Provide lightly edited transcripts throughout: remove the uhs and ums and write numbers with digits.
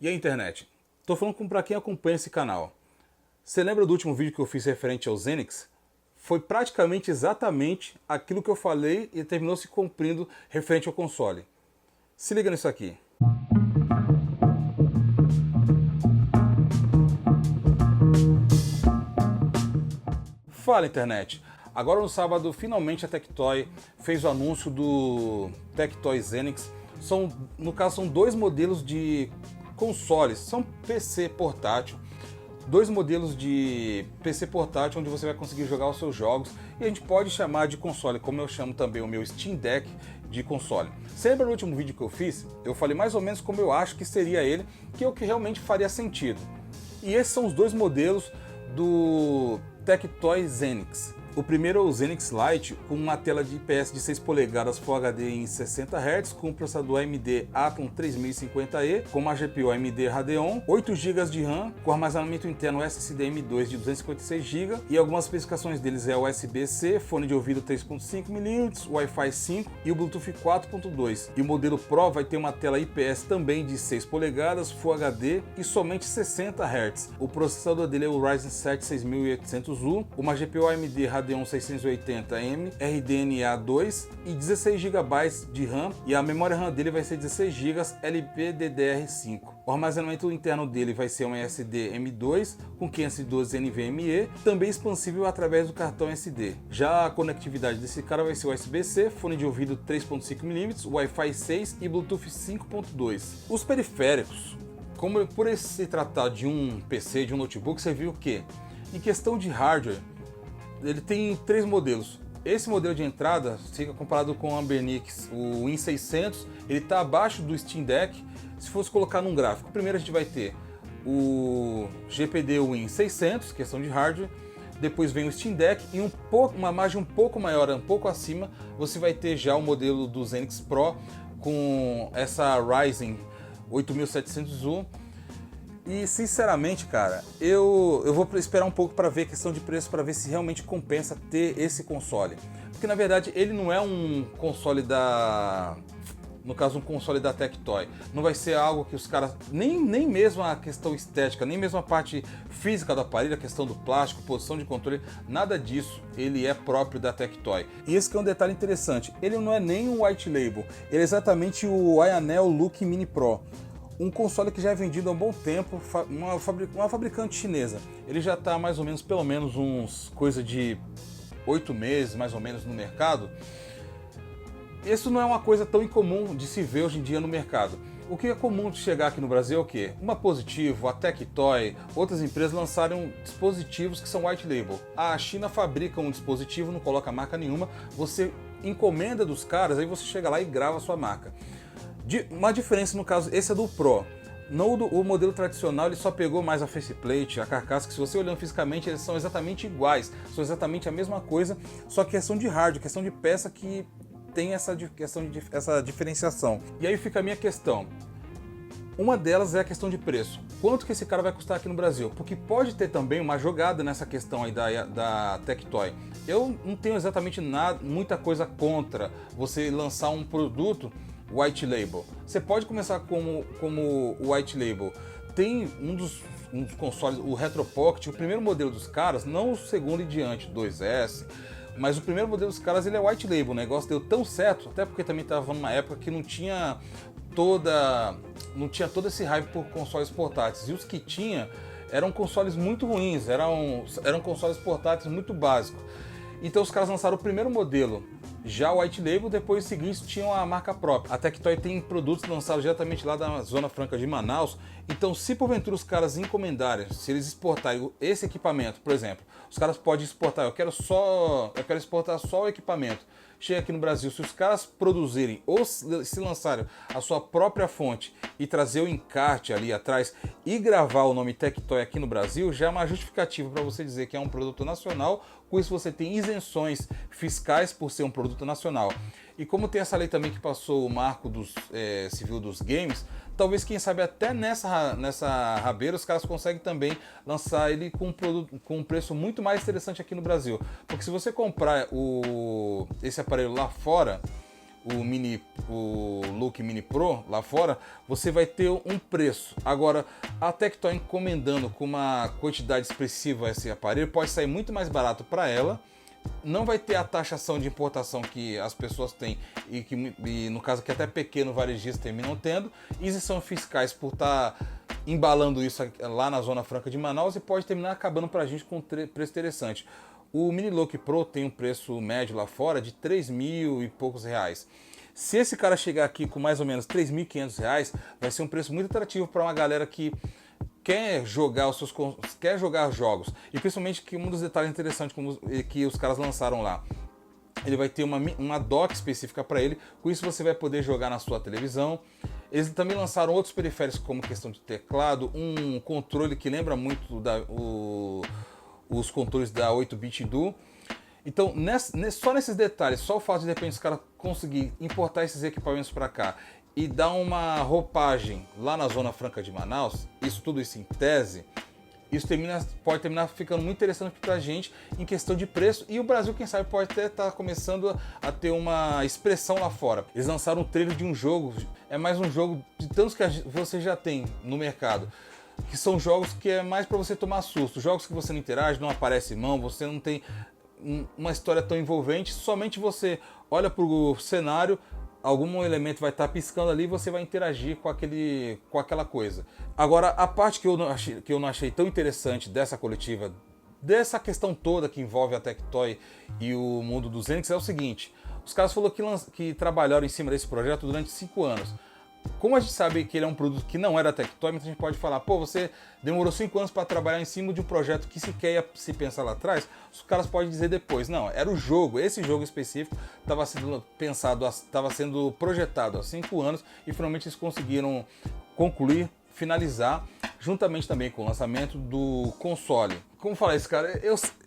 E a internet? Tô falando para quem acompanha esse canal. Você lembra do último vídeo que eu fiz referente ao Xenix? Foi praticamente exatamente aquilo que eu falei e terminou se cumprindo referente ao console. Se liga nisso aqui. Fala, internet! Agora no sábado, finalmente a Tectoy fez o anúncio do Tectoy Xenix. No caso, são dois modelos de consoles, são PC portátil. Dois modelos de PC portátil onde você vai conseguir jogar os seus jogos e a gente pode chamar de console, como eu chamo também o meu Steam Deck de console. Você lembra no último vídeo que eu fiz? Eu falei mais ou menos como eu acho que seria ele, que é o que realmente faria sentido. E esses são os dois modelos do Tectoy Xenix. O primeiro é o Xenix Lite, com uma tela de IPS de 6 polegadas Full HD em 60 Hz, com processador AMD Atom 3050E, com uma GPU AMD Radeon, 8 GB de RAM, com armazenamento interno SSD M2 de 256 GB, e algumas especificações deles é USB-C, fone de ouvido 3.5 mm, Wi-Fi 5 e o Bluetooth 4.2. E o modelo Pro vai ter uma tela IPS também de 6 polegadas, Full HD e somente 60 Hz. O processador dele é o Ryzen 7 6800U, uma GPU AMD Radeon 680M, RDNA 2 e 16 GB de RAM, e a memória RAM dele vai ser 16 GB LPDDR5. O armazenamento interno dele vai ser um SD M2 com 512 NVMe, também expansível através do cartão SD. Já a conectividade desse cara vai ser USB-C, fone de ouvido 3.5 mm, Wi-Fi 6 e Bluetooth 5.2. Os periféricos, como por se tratar de um PC, de um notebook, você viu que em questão de hardware ele tem três modelos. Esse modelo de entrada, fica comparado com o Ambernics, o Win600, ele está abaixo do Steam Deck. Se fosse colocar num gráfico, primeiro a gente vai ter o GPD Win600, questão de hardware, depois vem o Steam Deck e uma margem um pouco maior, um pouco acima, você vai ter já o modelo do Xenix Pro com essa Ryzen 8700U. E sinceramente, cara, eu vou esperar um pouco para ver a questão de preço, para ver se realmente compensa ter esse console. Porque na verdade ele não é um console no caso um console da Tectoy. Não vai ser algo que os caras, nem mesmo a questão estética, nem mesmo a parte física do aparelho, a questão do plástico, posição de controle, nada disso ele é próprio da Tectoy. E esse que é um detalhe interessante, ele não é nem um white label, ele é exatamente o Ayaneo Look Mini Pro. Um console que já é vendido há um bom tempo, uma fabricante chinesa. Ele já está mais ou menos, pelo menos uns coisa de 8 meses mais ou menos no mercado. Isso não é uma coisa tão incomum de se ver hoje em dia no mercado. O que é comum de chegar aqui no Brasil é o quê? Uma Positivo, a Tectoy, outras empresas lançaram dispositivos que são white label. A China fabrica um dispositivo, não coloca marca nenhuma, você encomenda dos caras, aí você chega lá e grava a sua marca. Uma diferença no caso, esse é do Pro. O modelo tradicional ele só pegou mais a faceplate, a carcaça, que se você olhando fisicamente eles são exatamente iguais, são exatamente a mesma coisa, só que questão de hardware, questão de peça que tem essa diferenciação. E aí fica a minha questão. Uma delas é a questão de preço. Quanto que esse cara vai custar aqui no Brasil? Porque pode ter também uma jogada nessa questão aí da Tectoy. Eu não tenho exatamente muita coisa contra você lançar um produto white label. Você pode começar como white label. Tem um dos consoles, o Retro Pocket, o primeiro modelo dos caras, não o segundo e diante, 2S, mas o primeiro modelo dos caras ele é white label. O negócio deu tão certo, até porque também estava numa época que não tinha todo esse hype por consoles portáteis. E os que tinha eram consoles muito ruins, eram consoles portáteis muito básicos. Então os caras lançaram o primeiro modelo já o white label, depois os seguintes tinham a marca própria. A Tectoy tem produtos lançados diretamente lá da Zona Franca de Manaus, então se porventura os caras encomendarem, se eles exportarem esse equipamento, por exemplo, os caras podem exportar, eu quero exportar só o equipamento. Chega aqui no Brasil, se os caras produzirem ou se lançarem a sua própria fonte e trazer o encarte ali atrás e gravar o nome Tectoy aqui no Brasil, já é uma justificativa para você dizer que é um produto nacional. Com isso você tem isenções fiscais por ser um produto nacional. E como tem essa lei também que passou o marco civil dos games, talvez, quem sabe, até nessa rabeira os caras conseguem também lançar ele com um preço muito mais interessante aqui no Brasil. Porque se você comprar esse aparelho lá fora, o Look Mini Pro lá fora, você vai ter um preço. Agora, a Tectoy encomendando com uma quantidade expressiva esse aparelho, pode sair muito mais barato para ela. Não vai ter a taxação de importação que as pessoas têm e no caso que até pequeno varejista terminam tendo, isenção fiscais por estar embalando isso lá na Zona Franca de Manaus, e pode terminar acabando pra gente com um preço interessante. O Mini Look Pro tem um preço médio lá fora de 3 mil e poucos reais. Se esse cara chegar aqui com mais ou menos 3.500 reais, vai ser um preço muito atrativo para uma galera que quer jogar jogos. E principalmente que um dos detalhes interessantes que os caras lançaram lá, ele vai ter uma dock específica para ele, com isso você vai poder jogar na sua televisão. Eles também lançaram outros periféricos como questão de teclado, um controle que lembra muito os controles da 8-bit Duo. Então, só nesses detalhes, só o fato de repente os caras conseguir importar esses equipamentos para cá e dar uma roupagem lá na Zona Franca de Manaus, tudo isso em tese, isso pode terminar ficando muito interessante pra gente em questão de preço, e o Brasil, quem sabe, pode até estar começando a ter uma expressão lá fora. Eles lançaram um trailer de um jogo, é mais um jogo de tantos que você já tem no mercado, que são jogos que é mais para você tomar susto, jogos que você não interage, não aparece mão, você não tem uma história tão envolvente, somente você olha pro cenário, algum elemento vai estar piscando ali e você vai interagir com aquela coisa. Agora, a parte que eu não achei tão interessante dessa coletiva, dessa questão toda que envolve a Tectoy e o mundo dos Xenix, é o seguinte: os caras falaram que trabalharam em cima desse projeto durante 5 anos. Como a gente sabe que ele é um produto que não era Tectoy, então a gente pode falar, pô, você demorou 5 anos para trabalhar em cima de um projeto que sequer ia se pensar lá atrás. Os caras podem dizer depois, não, era o jogo, esse jogo específico estava sendo pensado, estava sendo projetado há 5 anos e finalmente eles conseguiram concluir, finalizar, juntamente também com o lançamento do console. Como falar isso, cara?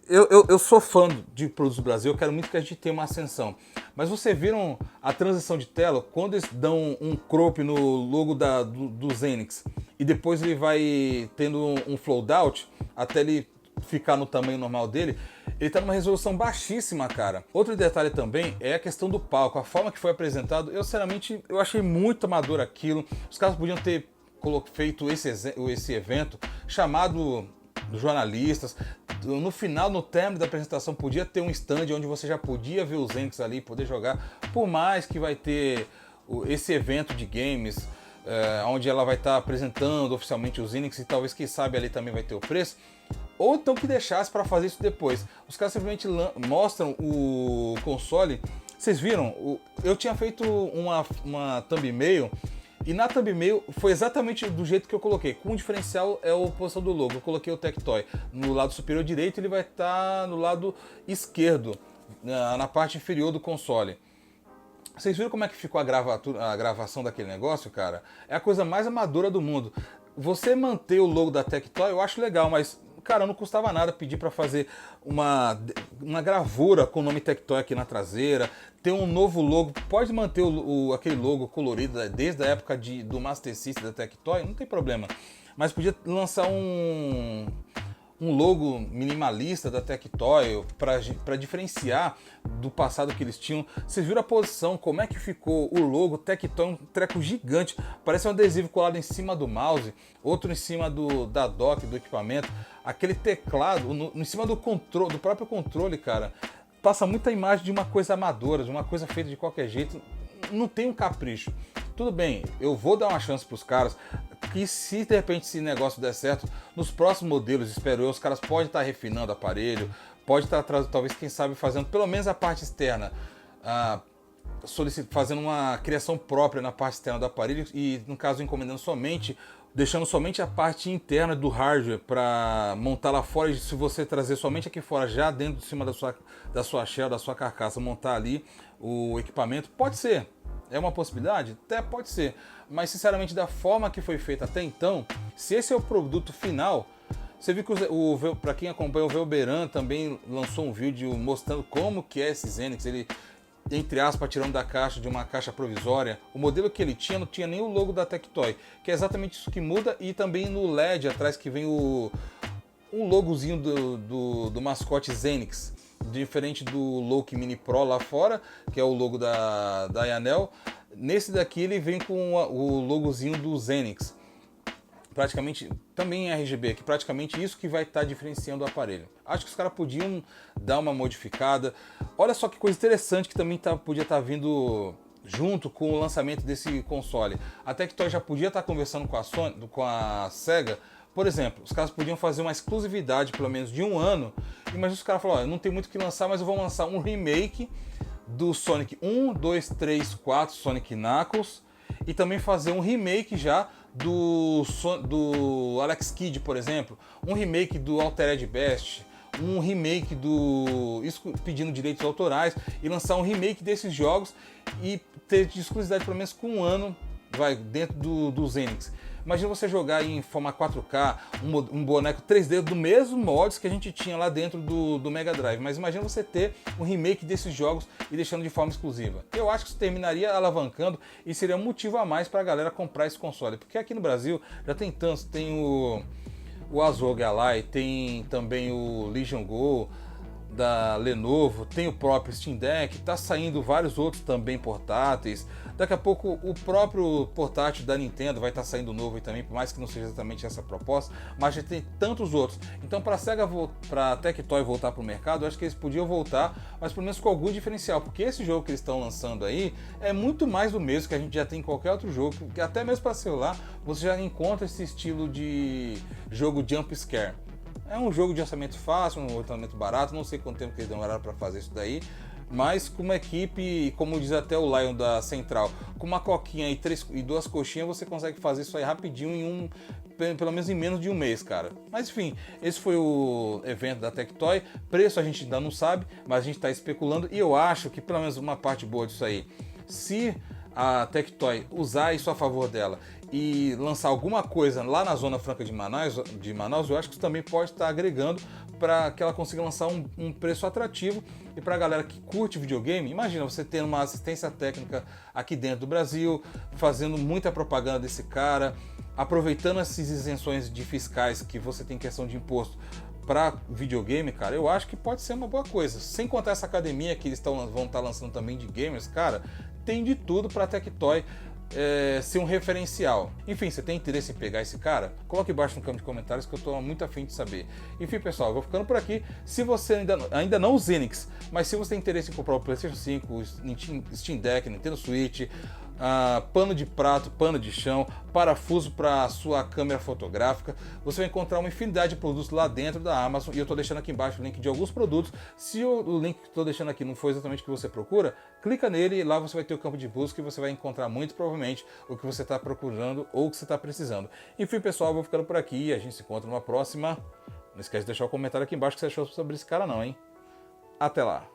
Eu sou fã de produtos do Brasil, eu quero muito que a gente tenha uma ascensão. Mas vocês viram a transição de tela, quando eles dão um crop no logo do Xenix e depois ele vai tendo um float até ele ficar no tamanho normal dele, ele está numa resolução baixíssima, cara. Outro detalhe também é a questão do palco, a forma que foi apresentado. Eu, sinceramente, eu achei muito amador aquilo. Os caras podiam ter feito esse evento, chamado jornalistas. No final, no término da apresentação, podia ter um stand onde você já podia ver os Xenix ali, poder jogar. Por mais que vai ter esse evento de games, onde ela vai estar apresentando oficialmente os Xenix e talvez, quem sabe, ali também vai ter o preço. Ou então que deixasse para fazer isso depois. Os caras simplesmente mostram o console. Vocês viram? Eu tinha feito uma thumbnail. E na thumbnail foi exatamente do jeito que eu coloquei. Com o diferencial é a posição do logo. Eu coloquei o Tectoy no lado superior direito, ele vai estar no lado esquerdo, na parte inferior do console. Vocês viram como é que ficou a gravação daquele negócio, cara? É a coisa mais amadora do mundo. Você manter o logo da Tectoy eu acho legal, mas, cara, não custava nada pedir para fazer uma gravura com o nome Tectoy aqui na traseira, ter um novo logo, pode manter aquele logo colorido desde a época do Master System da Tectoy, não tem problema, mas podia lançar um logo minimalista da Tectoy para diferenciar do passado que eles tinham. Vocês viram a posição, como é que ficou o logo Tectoy, um treco gigante, parece um adesivo colado em cima do mouse, outro em cima da dock do equipamento, aquele teclado em cima do próprio controle, cara, passa muita imagem de uma coisa amadora, de uma coisa feita de qualquer jeito, não tem um capricho. Tudo bem, eu vou dar uma chance para os caras, que se de repente esse negócio der certo, nos próximos modelos, espero eu, os caras podem estar refinando o aparelho, pode estar talvez, quem sabe, fazendo pelo menos a parte externa, fazendo uma criação própria na parte externa do aparelho e, no caso, encomendando deixando somente a parte interna do hardware para montar lá fora. E se você trazer somente aqui fora, já dentro de cima da sua shell, da sua carcaça, montar ali o equipamento, pode ser. É uma possibilidade? Até pode ser. Mas, sinceramente, da forma que foi feita até então, se esse é o produto final, você viu que para quem acompanha, o Velberan também lançou um vídeo mostrando como que é esse Xenix. Ele, entre aspas, tirando da caixa, de uma caixa provisória. O modelo que ele tinha não tinha nem o logo da Tectoy, que é exatamente isso que muda, e também no LED atrás que vem um logozinho do mascote Xenix. diferente do Loki Mini Pro lá fora, que é o logo da Ayanel, nesse daqui ele vem com o logozinho do Zenix. Praticamente, também em RGB, que praticamente isso que vai estar diferenciando o aparelho. Acho que os caras podiam dar uma modificada. Olha só que coisa interessante que também podia estar vindo junto com o lançamento desse console. A Tectoy já podia estar conversando com a Sega. Por exemplo, os caras podiam fazer uma exclusividade pelo menos de 1 ano. Imagina os caras falaram, não tem muito o que lançar, mas eu vou lançar um remake do Sonic 1, 2, 3, 4, Sonic Knuckles, e também fazer um remake já do Alex Kidd, por exemplo, um remake do Altered Beast, um remake isso pedindo direitos autorais, e lançar um remake desses jogos e ter de exclusividade pelo menos com 1 ano, dentro do Zenix. Imagina você jogar em forma 4K, um boneco 3D do mesmo mods que a gente tinha lá dentro do Mega Drive. Mas imagina você ter um remake desses jogos e deixando de forma exclusiva. Eu acho que isso terminaria alavancando e seria um motivo a mais para a galera comprar esse console. Porque aqui no Brasil já tem tantos, tem o Azog Ally, tem também o Legion Go da Lenovo, tem o próprio Steam Deck, tá saindo vários outros também portáteis. Daqui a pouco o próprio portátil da Nintendo vai estar saindo novo também, por mais que não seja exatamente essa proposta, mas já tem tantos outros. Então, para a Sega, para a Tectoy voltar para o mercado, eu acho que eles podiam voltar, mas pelo menos com algum diferencial, porque esse jogo que eles estão lançando aí é muito mais do mesmo que a gente já tem em qualquer outro jogo, que até mesmo para celular você já encontra esse estilo de jogo jump scare. É um jogo de orçamento fácil, um orçamento barato, não sei quanto tempo que eles demoraram para fazer isso daí, mas com uma equipe, como diz até o Lion da Central, com uma coquinha e 2 coxinhas você consegue fazer isso aí rapidinho, pelo menos em menos de 1 mês, cara. Mas enfim, esse foi o evento da Tectoy. Preço a gente ainda não sabe, mas a gente está especulando e eu acho que pelo menos uma parte boa disso aí, se a Tectoy usar isso a favor dela e lançar alguma coisa lá na Zona Franca de Manaus, eu acho que isso também pode estar agregando para que ela consiga lançar um preço atrativo. E para a galera que curte videogame, imagina você tendo uma assistência técnica aqui dentro do Brasil, fazendo muita propaganda desse cara, aproveitando essas isenções de fiscais que você tem questão de imposto para videogame, cara, eu acho que pode ser uma boa coisa. Sem contar essa academia que eles vão estar lançando também de gamers, cara, tem de tudo para a Tectoy ser um referencial. Enfim, você tem interesse em pegar esse cara? Coloque embaixo no campo de comentários que eu estou muito afim de saber. Enfim, pessoal, eu vou ficando por aqui. Se você ainda não o Zenix, mas se você tem interesse em comprar o PlayStation 5, o Steam Deck, Nintendo Switch, pano de prato, pano de chão, parafuso para sua câmera fotográfica, você vai encontrar uma infinidade de produtos lá dentro da Amazon, e eu estou deixando aqui embaixo o link de alguns produtos. Se o link que estou deixando aqui não for exatamente o que você procura, clica nele e lá você vai ter o campo de busca e você vai encontrar muito provavelmente o que você está procurando ou o que você está precisando. Enfim, pessoal, eu vou ficando por aqui e a gente se encontra numa próxima. Não esquece de deixar o comentário aqui embaixo o que você achou sobre esse cara não, hein? Até lá!